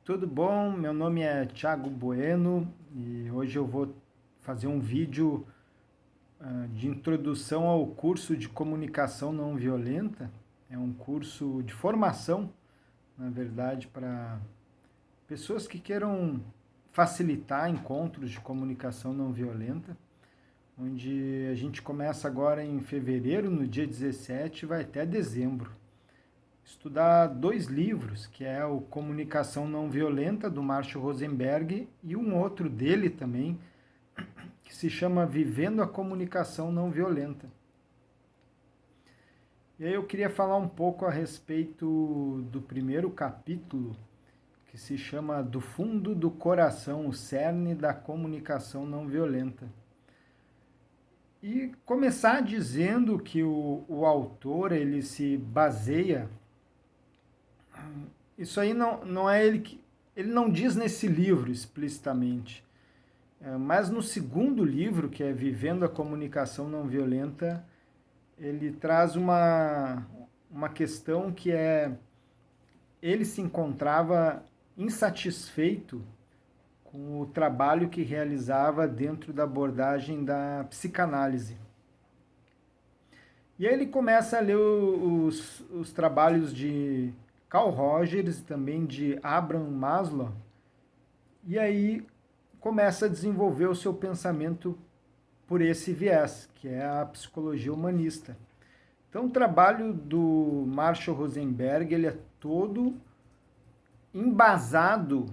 Tudo bom? Meu nome é Thiago Bueno e hoje eu vou fazer um vídeo de introdução ao curso de comunicação não violenta. É um curso de formação, na verdade, para pessoas que queiram facilitar encontros de comunicação não violenta, onde a gente começa agora em fevereiro, no dia 17, e vai até dezembro. Estudar dois livros, que é o Comunicação Não Violenta, do Marshall Rosenberg, e um outro dele também, que se chama Vivendo a Comunicação Não Violenta. E aí eu queria falar um pouco a respeito do primeiro capítulo, que se chama Do Fundo do Coração, o cerne da comunicação não violenta. E começar dizendo que o autor ele se baseia. Isso aí não é ele que. Ele não diz nesse livro explicitamente, mas no segundo livro, que é Vivendo a Comunicação Não Violenta, ele traz uma questão que é: ele se encontrava insatisfeito com o trabalho que realizava dentro da abordagem da psicanálise. E aí ele começa a ler os trabalhos de Carl Rogers e também de Abraham Maslow, e aí começa a desenvolver o seu pensamento por esse viés, que é a psicologia humanista. Então o trabalho do Marshall Rosenberg ele é todo embasado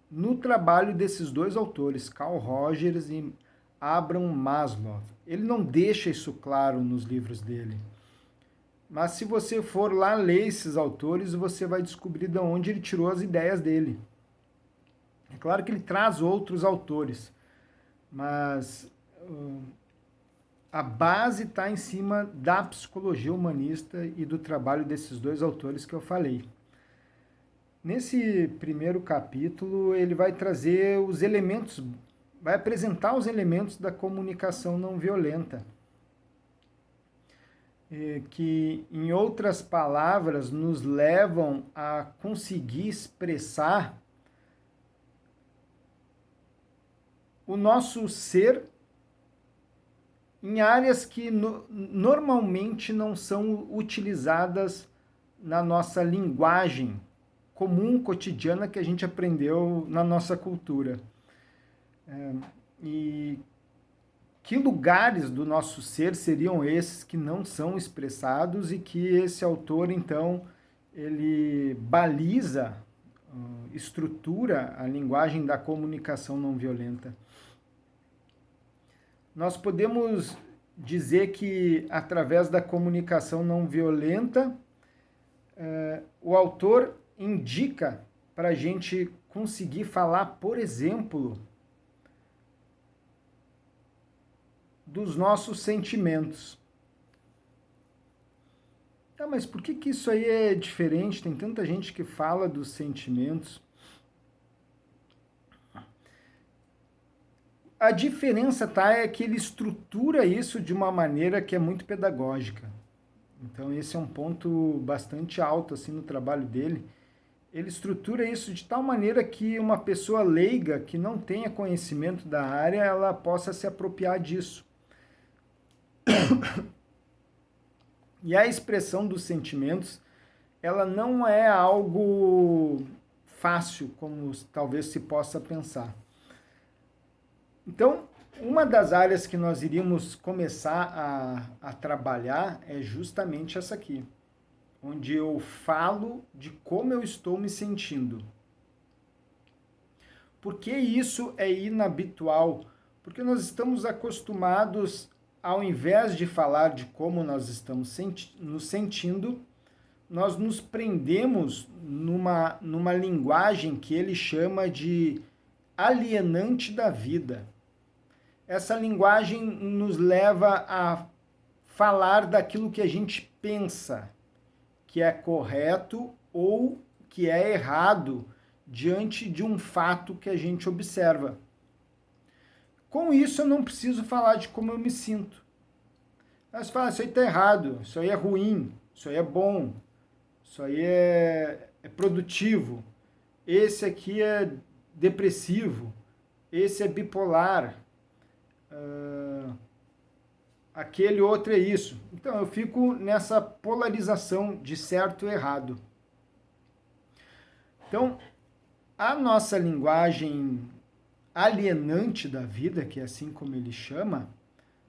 no trabalho desses dois autores, Carl Rogers e Abraham Maslow. Ele não deixa isso claro nos livros dele. Mas se você for lá ler esses autores, você vai descobrir de onde ele tirou as ideias dele. É claro que ele traz outros autores, mas a base está em cima da psicologia humanista e do trabalho desses dois autores que eu falei. Nesse primeiro capítulo, ele vai trazer os elementos, vai apresentar os elementos da comunicação não violenta, que, em outras palavras, nos levam a conseguir expressar o nosso ser em áreas que normalmente não são utilizadas na nossa linguagem comum, cotidiana, que a gente aprendeu na nossa cultura. E que lugares do nosso ser seriam esses que não são expressados e que esse autor, então, ele baliza, estrutura a linguagem da comunicação não violenta. Nós podemos dizer que, através da comunicação não violenta, o autor indica para a gente conseguir falar, por exemplo, dos nossos sentimentos. Tá, mas por que isso aí é diferente? Tem tanta gente que fala dos sentimentos. A diferença, tá, é que ele estrutura isso de uma maneira que é muito pedagógica. Então esse é um ponto bastante alto assim no trabalho dele. Ele estrutura isso de tal maneira que uma pessoa leiga que não tenha conhecimento da área, ela possa se apropriar disso. E a expressão dos sentimentos, ela não é algo fácil, como talvez se possa pensar. Então, uma das áreas que nós iríamos começar a trabalhar é justamente essa aqui, onde eu falo de como eu estou me sentindo. Por que isso é inabitual? Porque nós estamos acostumados, ao invés de falar de como nós estamos nos sentindo, nós nos prendemos numa linguagem que ele chama de alienante da vida. Essa linguagem nos leva a falar daquilo que a gente pensa que é correto ou que é errado diante de um fato que a gente observa. Com isso, eu não preciso falar de como eu me sinto. Mas fala, isso aí está errado, isso aí é ruim, isso aí é bom, isso aí é produtivo, esse aqui é depressivo, esse é bipolar, aquele outro é isso. Então eu fico nessa polarização de certo e errado. Então, a nossa linguagem alienante da vida, que é assim como ele chama,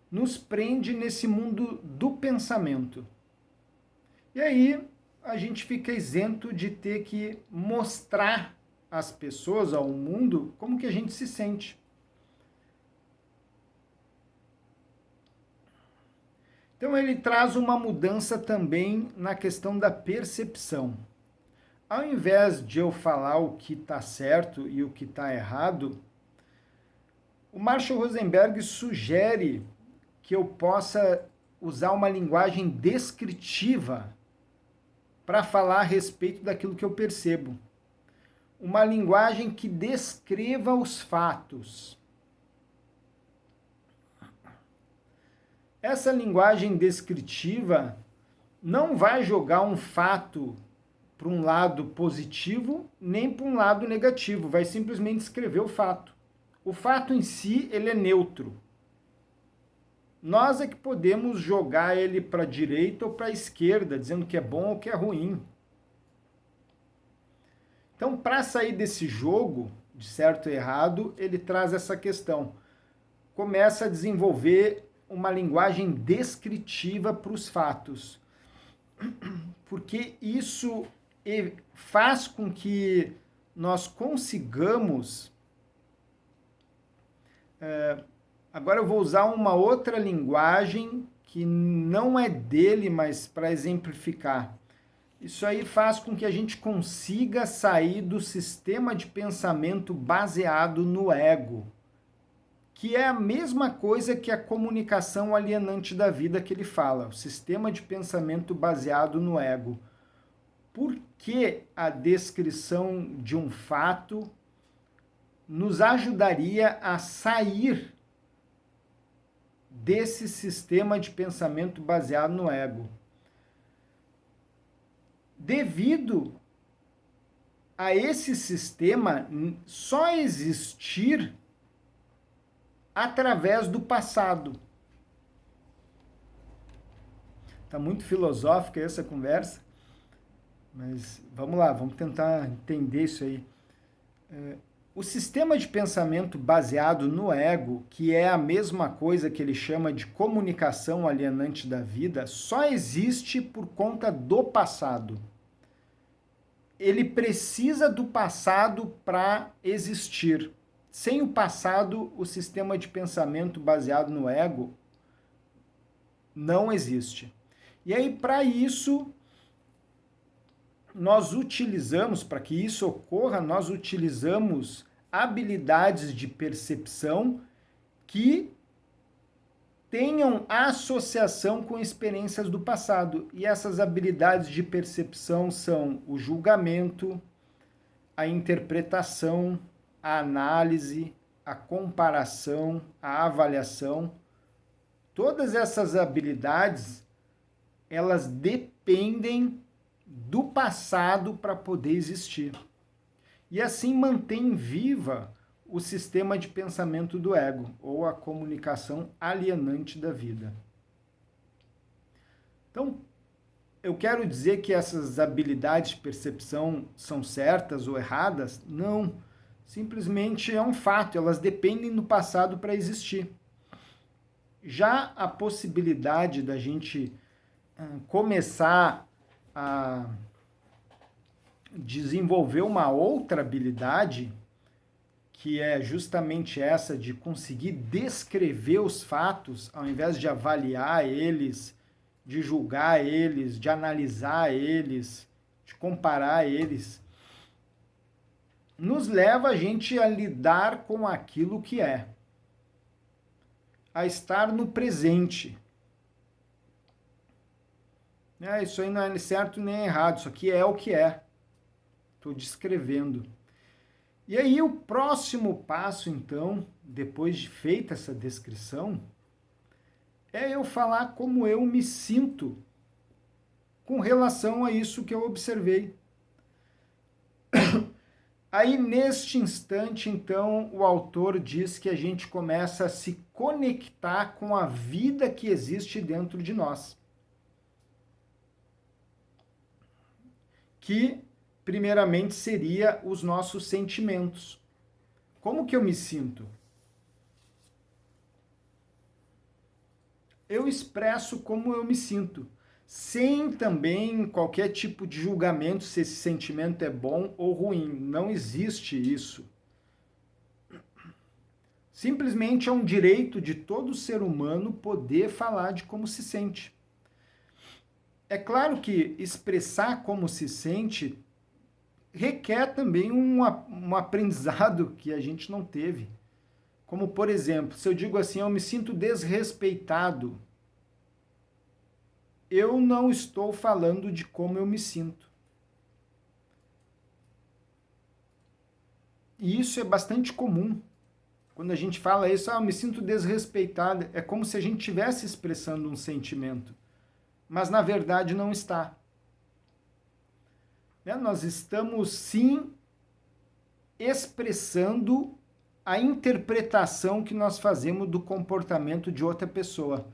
nos prende nesse mundo do pensamento. E aí a gente fica isento de ter que mostrar às pessoas, ao mundo, como que a gente se sente. Então ele traz uma mudança também na questão da percepção. Ao invés de eu falar o que está certo e o que está errado, o Marshall Rosenberg sugere que eu possa usar uma linguagem descritiva para falar a respeito daquilo que eu percebo. Uma linguagem que descreva os fatos. Essa linguagem descritiva não vai jogar um fato para um lado positivo, nem para um lado negativo, vai simplesmente escrever o fato. O fato em si, ele é neutro. Nós é que podemos jogar ele para a direita ou para a esquerda, dizendo que é bom ou que é ruim. Então, para sair desse jogo, de certo e errado, ele traz essa questão. Começa a desenvolver uma linguagem descritiva para os fatos. Porque isso faz com que nós consigamos... Agora eu vou usar uma outra linguagem que não é dele, mas para exemplificar. Isso aí faz com que a gente consiga sair do sistema de pensamento baseado no ego, que é a mesma coisa que a comunicação alienante da vida que ele fala, o sistema de pensamento baseado no ego. Por que a descrição de um fato nos ajudaria a sair desse sistema de pensamento baseado no ego? Devido a esse sistema só existir através do passado. Está muito filosófica essa conversa, mas vamos lá, vamos tentar entender isso aí. O sistema de pensamento baseado no ego, que é a mesma coisa que ele chama de comunicação alienante da vida, só existe por conta do passado. Ele precisa do passado para existir. Sem o passado, o sistema de pensamento baseado no ego não existe. E aí, para isso, nós utilizamos, para que isso ocorra, nós utilizamos habilidades de percepção que tenham associação com experiências do passado. E essas habilidades de percepção são o julgamento, a interpretação, a análise, a comparação, a avaliação. Todas essas habilidades, elas dependem do passado para poder existir. E assim mantém viva o sistema de pensamento do ego, ou a comunicação alienante da vida. Então, eu quero dizer que essas habilidades de percepção são certas ou erradas? Não. Simplesmente é um fato, elas dependem do passado para existir. Já a possibilidade da gente começar a desenvolver uma outra habilidade, que é justamente essa de conseguir descrever os fatos, ao invés de avaliar eles, de julgar eles, de analisar eles, de comparar eles, nos leva a gente a lidar com aquilo que é, a estar no presente. Isso aí não é certo nem errado, isso aqui é o que é. Estou descrevendo. E aí o próximo passo, então, depois de feita essa descrição, é eu falar como eu me sinto com relação a isso que eu observei. Aí, neste instante, então, o autor diz que a gente começa a se conectar com a vida que existe dentro de nós. Que, primeiramente, seria os nossos sentimentos. Como que eu me sinto? Eu expresso como eu me sinto, sem também qualquer tipo de julgamento se esse sentimento é bom ou ruim. Não existe isso. Simplesmente é um direito de todo ser humano poder falar de como se sente. É claro que expressar como se sente requer também um aprendizado que a gente não teve. Como, por exemplo, se eu digo assim, eu me sinto desrespeitado, eu não estou falando de como eu me sinto. E isso é bastante comum. Quando a gente fala isso, eu me sinto desrespeitado, é como se a gente estivesse expressando um sentimento, mas na verdade não está. Nós estamos sim expressando a interpretação que nós fazemos do comportamento de outra pessoa.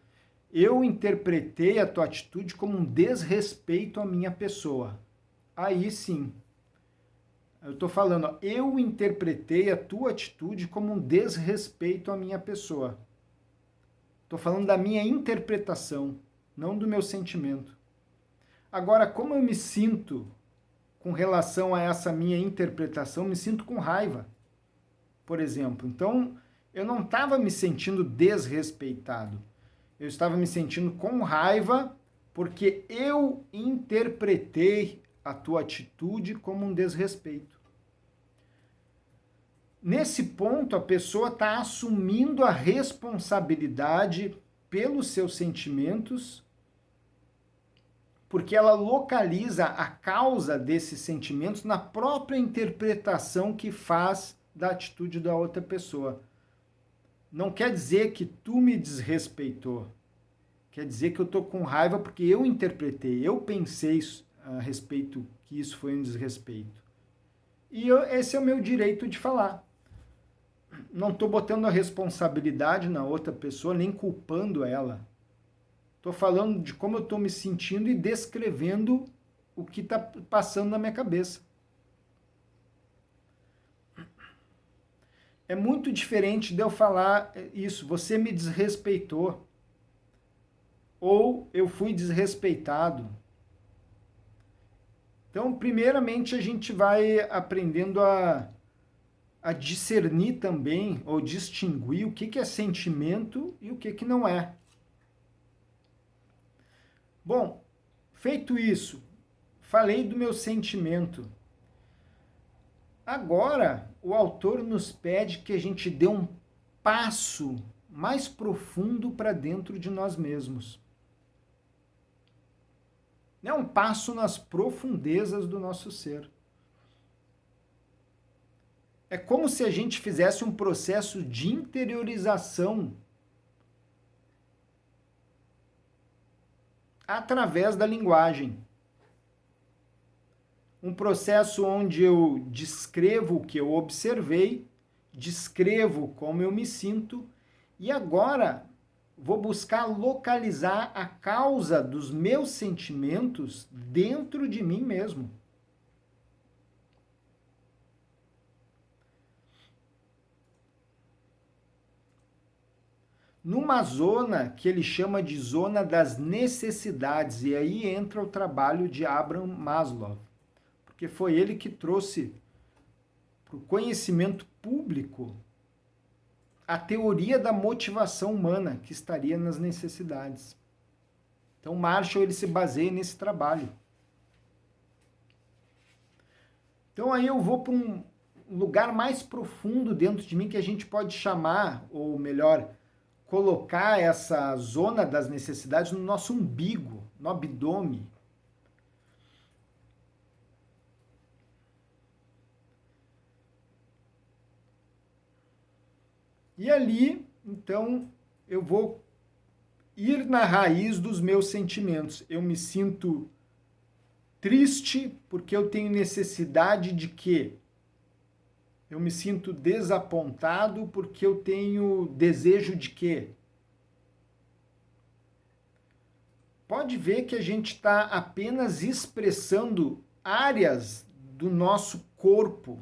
Eu interpretei a tua atitude como um desrespeito à minha pessoa. Aí sim, eu estou falando, eu interpretei a tua atitude como um desrespeito à minha pessoa. Estou falando da minha interpretação, não do meu sentimento. Agora, como eu me sinto com relação a essa minha interpretação, me sinto com raiva, por exemplo. Então, eu não estava me sentindo desrespeitado. Eu estava me sentindo com raiva porque eu interpretei a tua atitude como um desrespeito. Nesse ponto, a pessoa está assumindo a responsabilidade pelos seus sentimentos, porque ela localiza a causa desses sentimentos na própria interpretação que faz da atitude da outra pessoa. Não quer dizer que tu me desrespeitou. Quer dizer que eu estou com raiva porque eu interpretei, eu pensei a respeito que isso foi um desrespeito. E esse é o meu direito de falar. Não estou botando a responsabilidade na outra pessoa, nem culpando ela. Estou falando de como eu estou me sentindo e descrevendo o que está passando na minha cabeça. É muito diferente de eu falar isso, você me desrespeitou, ou eu fui desrespeitado. Então, primeiramente, a gente vai aprendendo a discernir também, ou distinguir o que é sentimento e o que não é. Bom, feito isso, falei do meu sentimento. Agora, o autor nos pede que a gente dê um passo mais profundo para dentro de nós mesmos. É um passo nas profundezas do nosso ser. É como se a gente fizesse um processo de interiorização através da linguagem. Um processo onde eu descrevo o que eu observei, descrevo como eu me sinto e agora vou buscar localizar a causa dos meus sentimentos dentro de mim mesmo. Numa zona que ele chama de zona das necessidades, e aí entra o trabalho de Abraham Maslow, porque foi ele que trouxe para o conhecimento público a teoria da motivação humana, que estaria nas necessidades. Então, Marshall ele se baseia nesse trabalho. Então, aí eu vou para um lugar mais profundo dentro de mim que a gente pode chamar, ou melhor, colocar essa zona das necessidades no nosso umbigo, no abdômen. E ali, então, eu vou ir na raiz dos meus sentimentos. Eu me sinto triste porque eu tenho necessidade de quê? Eu me sinto desapontado porque eu tenho desejo de quê? Pode ver que a gente está apenas expressando áreas do nosso corpo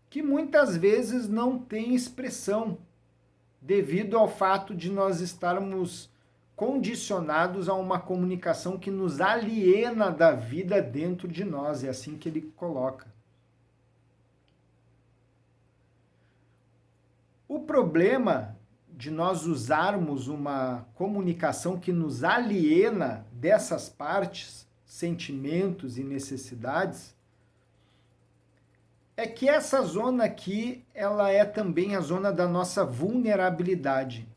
que muitas vezes não tem expressão, devido ao fato de nós estarmos condicionados a uma comunicação que nos aliena da vida dentro de nós, é assim que ele coloca. O problema de nós usarmos uma comunicação que nos aliena dessas partes, sentimentos e necessidades, é que essa zona aqui, ela é também a zona da nossa vulnerabilidade.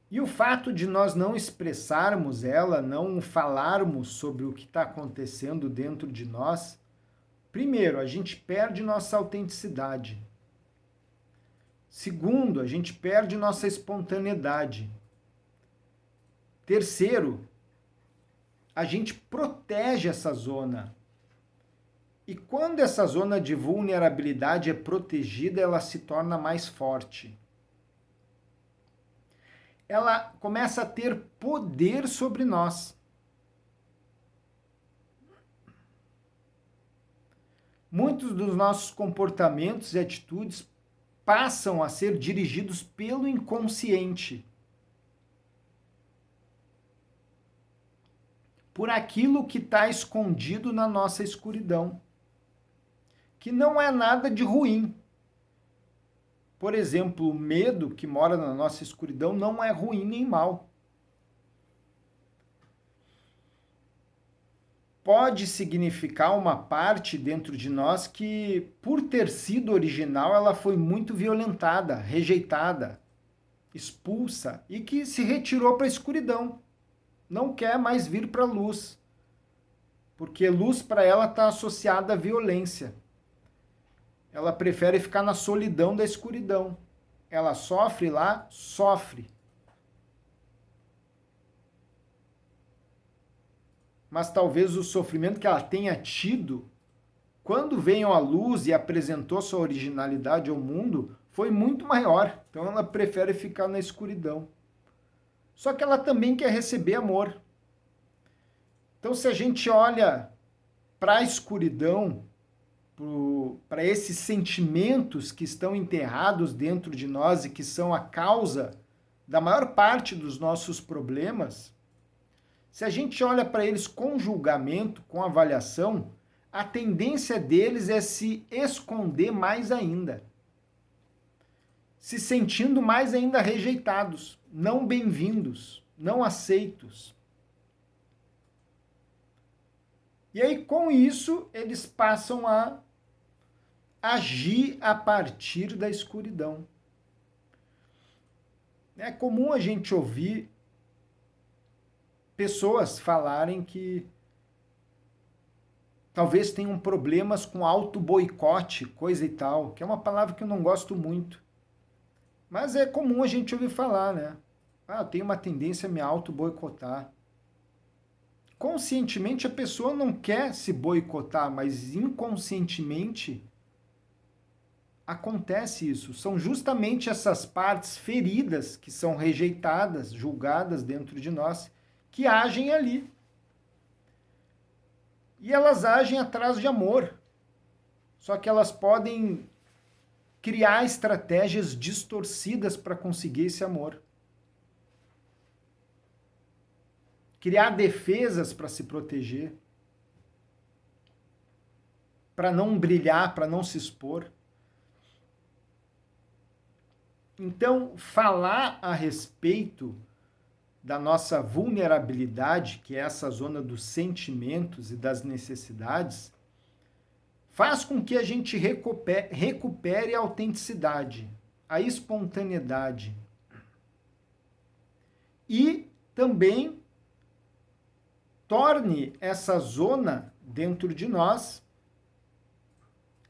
E o fato de nós não expressarmos ela, não falarmos sobre o que está acontecendo dentro de nós, primeiro, a gente perde nossa autenticidade. Segundo, a gente perde nossa espontaneidade. Terceiro, a gente protege essa zona. E quando essa zona de vulnerabilidade é protegida, ela se torna mais forte. Ela começa a ter poder sobre nós. Muitos dos nossos comportamentos e atitudes passam a ser dirigidos pelo inconsciente. Por aquilo que está escondido na nossa escuridão, que não é nada de ruim. Por exemplo, o medo que mora na nossa escuridão não é ruim nem mal. Pode significar uma parte dentro de nós que, por ter sido original, ela foi muito violentada, rejeitada, expulsa e que se retirou para a escuridão. Não quer mais vir para a luz, porque luz para ela está associada à violência. Ela prefere ficar na solidão da escuridão. Ela sofre lá, sofre. Mas talvez o sofrimento que ela tenha tido, quando veio à luz e apresentou sua originalidade ao mundo, foi muito maior. Então ela prefere ficar na escuridão. Só que ela também quer receber amor. Então, se a gente olha para a escuridão, para esses sentimentos que estão enterrados dentro de nós e que são a causa da maior parte dos nossos problemas, se a gente olha para eles com julgamento, com avaliação, a tendência deles é se esconder mais ainda, se sentindo mais ainda rejeitados, não bem-vindos, não aceitos. E aí, com isso, eles passam a agir a partir da escuridão. É comum a gente ouvir pessoas falarem que talvez tenham problemas com auto-boicote, coisa e tal, que é uma palavra que eu não gosto muito. Mas é comum a gente ouvir falar, né? Ah, eu tenho uma tendência a me auto-boicotar. Conscientemente a pessoa não quer se boicotar, mas inconscientemente acontece isso. São justamente essas partes feridas que são rejeitadas, julgadas dentro de nós, que agem ali. E elas agem atrás de amor. Só que elas podem criar estratégias distorcidas para conseguir esse amor. Criar defesas para se proteger. Para não brilhar, para não se expor. Então, falar a respeito da nossa vulnerabilidade, que é essa zona dos sentimentos e das necessidades, faz com que a gente recupere a autenticidade, a espontaneidade. E também torne essa zona dentro de nós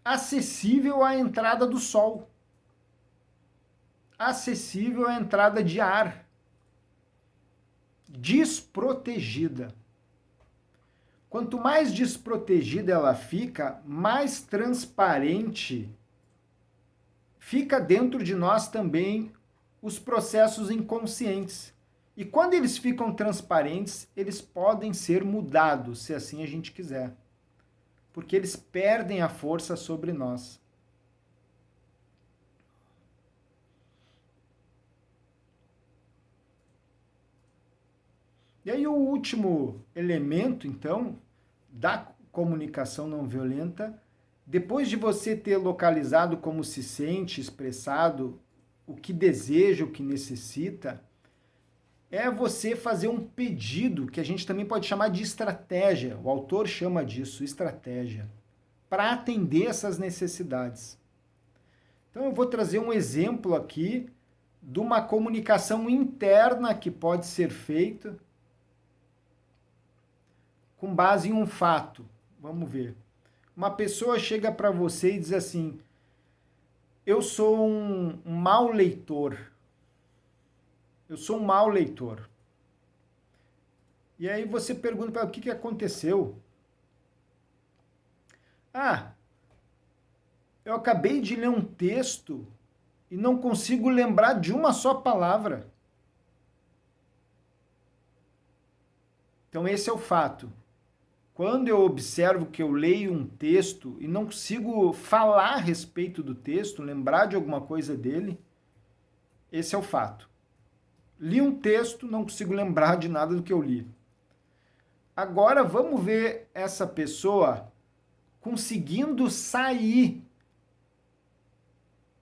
acessível à entrada do sol, acessível à entrada de ar, desprotegida. Quanto mais desprotegida ela fica, mais transparente fica dentro de nós também os processos inconscientes. E quando eles ficam transparentes, eles podem ser mudados, se assim a gente quiser. Porque eles perdem a força sobre nós. E aí o último elemento, então, da comunicação não violenta, depois de você ter localizado como se sente, expressado o que deseja, o que necessita, é você fazer um pedido, que a gente também pode chamar de estratégia, o autor chama disso, estratégia, para atender essas necessidades. Então eu vou trazer um exemplo aqui de uma comunicação interna que pode ser feita com base em um fato. Vamos ver. Uma pessoa chega para você e diz assim: eu sou um mau leitor. Eu sou um mau leitor. E aí você pergunta para ela: o que aconteceu? Ah, eu acabei de ler um texto e não consigo lembrar de uma só palavra. Então esse é o fato. Quando eu observo que eu leio um texto e não consigo falar a respeito do texto, lembrar de alguma coisa dele, esse é o fato. Li um texto, não consigo lembrar de nada do que eu li. Agora vamos ver essa pessoa conseguindo sair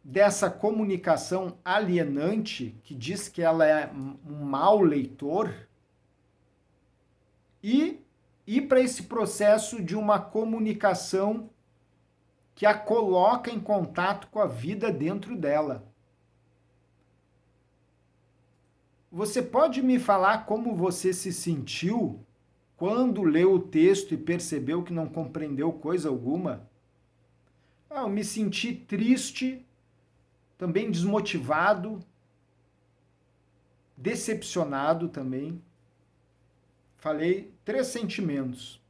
dessa comunicação alienante, que diz que ela é um mau leitor, e ir para esse processo de uma comunicação que a coloca em contato com a vida dentro dela. Você pode me falar como você se sentiu quando leu o texto e percebeu que não compreendeu coisa alguma? Eu me senti triste, também desmotivado, decepcionado também. Falei 3 sentimentos.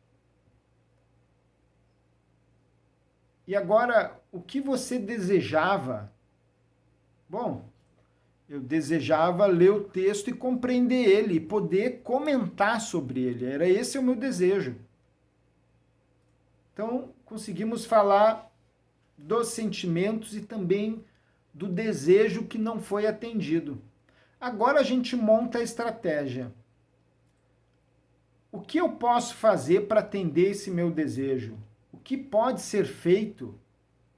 E agora, o que você desejava? Bom, eu desejava ler o texto e compreender ele, e poder comentar sobre ele. Era esse o meu desejo. Então, conseguimos falar dos sentimentos e também do desejo que não foi atendido. Agora a gente monta a estratégia. O que eu posso fazer para atender esse meu desejo? O que pode ser feito?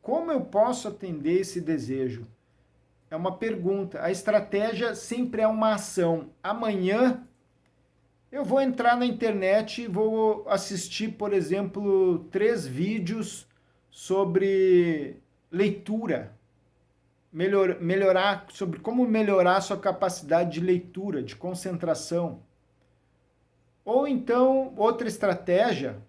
Como eu posso atender esse desejo? É uma pergunta. A estratégia sempre é uma ação. Amanhã eu vou entrar na internet e vou assistir, por exemplo, 3 vídeos sobre leitura. Melhorar, sobre como melhorar sua capacidade de leitura, de concentração. Ou então, outra estratégia,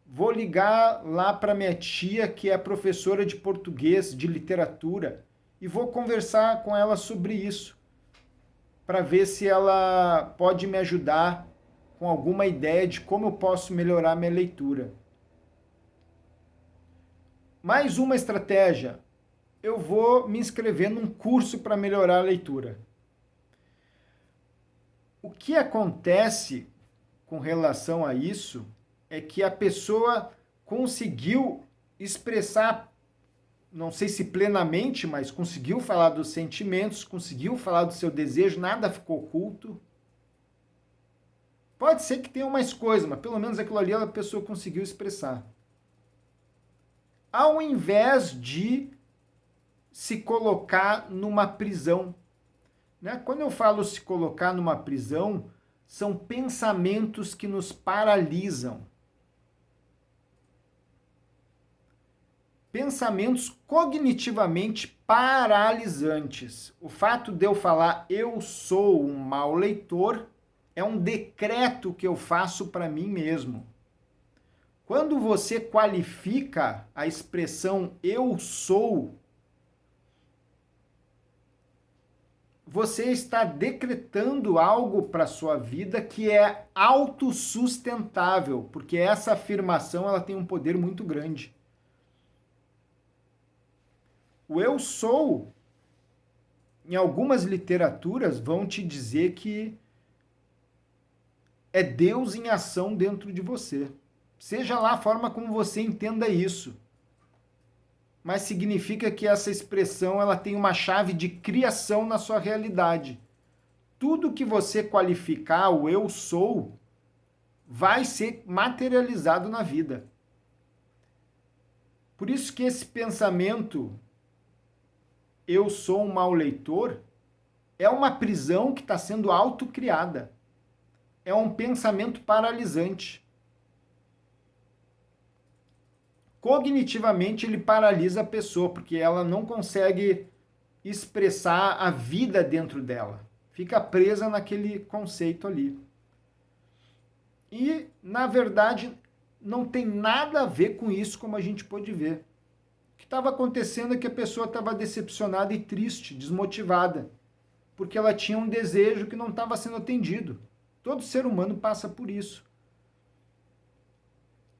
vou ligar lá para minha tia, que é professora de português, de literatura, e vou conversar com ela sobre isso, para ver se ela pode me ajudar com alguma ideia de como eu posso melhorar minha leitura. Mais uma estratégia, eu vou me inscrever num curso para melhorar a leitura. O que acontece com relação a isso é que a pessoa conseguiu expressar, não sei se plenamente, mas conseguiu falar dos sentimentos, conseguiu falar do seu desejo, nada ficou oculto. Pode ser que tenha mais coisa, mas pelo menos aquilo ali a pessoa conseguiu expressar. Ao invés de se colocar numa prisão. Né? Quando eu falo se colocar numa prisão, são pensamentos que nos paralisam. Pensamentos cognitivamente paralisantes. O fato de eu falar eu sou um mau leitor é um decreto que eu faço para mim mesmo. Quando você qualifica a expressão eu sou, você está decretando algo para a sua vida que é autossustentável, porque essa afirmação ela tem um poder muito grande. O eu sou, em algumas literaturas, vão te dizer que é Deus em ação dentro de você. Seja lá a forma como você entenda isso. Mas significa que essa expressão ela tem uma chave de criação na sua realidade. Tudo que você qualificar, o eu sou, vai ser materializado na vida. Por isso que esse pensamento, eu sou um mau leitor, é uma prisão que está sendo autocriada. É um pensamento paralisante. Cognitivamente ele paralisa a pessoa, porque ela não consegue expressar a vida dentro dela. Fica presa naquele conceito ali. E, na verdade, não tem nada a ver com isso, como a gente pôde ver. O que estava acontecendo é que a pessoa estava decepcionada e triste, desmotivada, porque ela tinha um desejo que não estava sendo atendido. Todo ser humano passa por isso.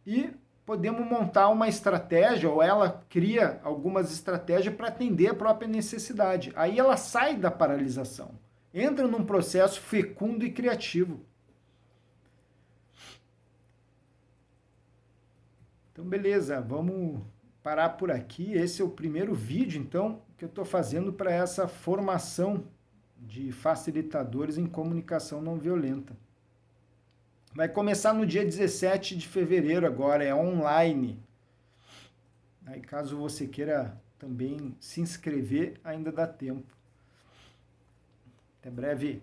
E podemos montar uma estratégia, ou ela cria algumas estratégias para atender a própria necessidade. Aí ela sai da paralisação, entra num processo fecundo e criativo. Então, beleza, vamos parar por aqui. Esse é o primeiro vídeo, então, que eu estou fazendo para essa formação de facilitadores em comunicação não violenta. Vai começar no dia 17 de fevereiro agora, é online. Aí, caso você queira também se inscrever, ainda dá tempo. Até breve.